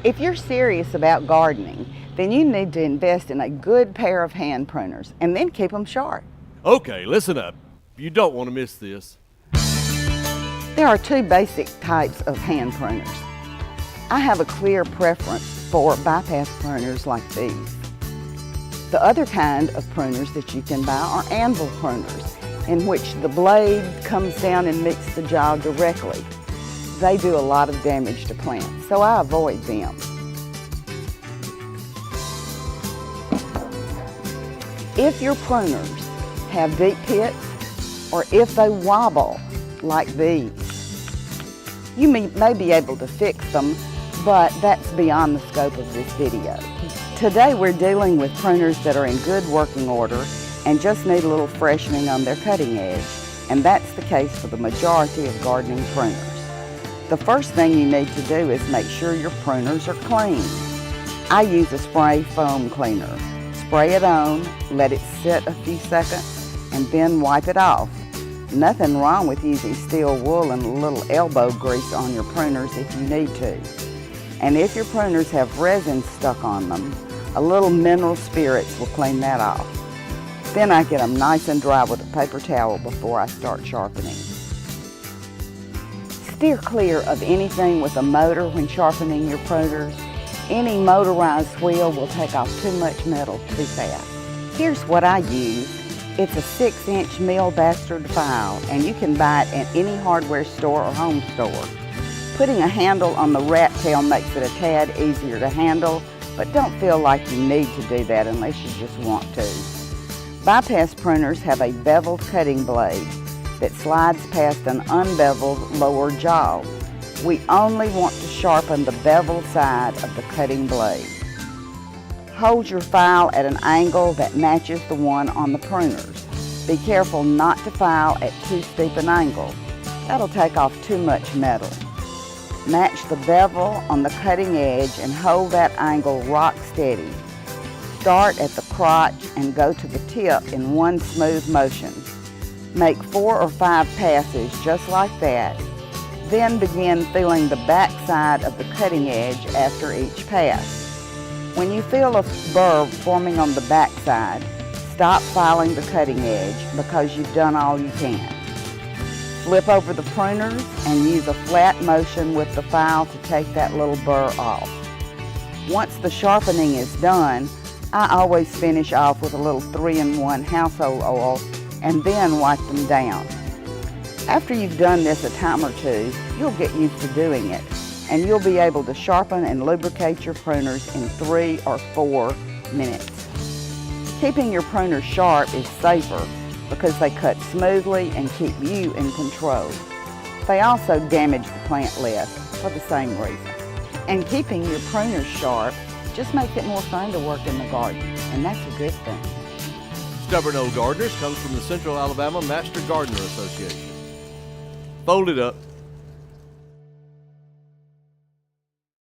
If you're serious about gardening, then you need to invest in a good pair of hand pruners and then keep them sharp. Okay, listen up. You don't want to miss this. There are two basic types of hand pruners. I have a clear preference for bypass pruners like these. The other kind of pruners that you can buy are anvil pruners, in which the blade comes down and meets the jaw directly. They do a lot of damage to plants, so I avoid them. If your pruners have deep pits, or if they wobble like these, you may be able to fix them, but that's beyond the scope of this video. Today we're dealing with pruners that are in good working order and just need a little freshening on their cutting edge, and that's the case for the majority of gardening pruners. The first thing you need to do is make sure your pruners are clean. I use a spray foam cleaner. Spray it on, let it sit a few seconds, and then wipe it off. Nothing wrong with using steel wool and a little elbow grease on your pruners if you need to. And if your pruners have resin stuck on them, a little mineral spirits will clean that off. Then I get them nice and dry with a paper towel before I start sharpening. Steer clear of anything with a motor when sharpening your pruners. Any motorized wheel will take off too much metal too fast. Here's what I use. It's a 6-inch mill bastard file, and you can buy it at any hardware store or home store. Putting a handle on the rat tail makes it a tad easier to handle, but don't feel like you need to do that unless you just want to. Bypass pruners have a beveled cutting blade that slides past an unbeveled lower jaw. We only want to sharpen the beveled side of the cutting blade. Hold your file at an angle that matches the one on the pruners. Be careful not to file at too steep an angle. That'll take off too much metal. Match the bevel on the cutting edge and hold that angle rock steady. Start at the crotch and go to the tip in one smooth motion. Make 4 or 5 passes just like that. Then begin feeling the back side of the cutting edge after each pass. When you feel a burr forming on the back side, stop filing the cutting edge because you've done all you can. Flip over the pruners and use a flat motion with the file to take that little burr off. Once the sharpening is done, I always finish off with a little 3-in-1 household oil and then wipe them down. After you've done this a time or two, you'll get used to doing it, and you'll be able to sharpen and lubricate your pruners in 3 or 4 minutes. Keeping your pruners sharp is safer because they cut smoothly and keep you in control. They also damage the plant less for the same reason. And keeping your pruners sharp just makes it more fun to work in the garden, and that's a good thing. Stubborn Old Gardeners comes from the Central Alabama Master Gardener Association. Fold it up,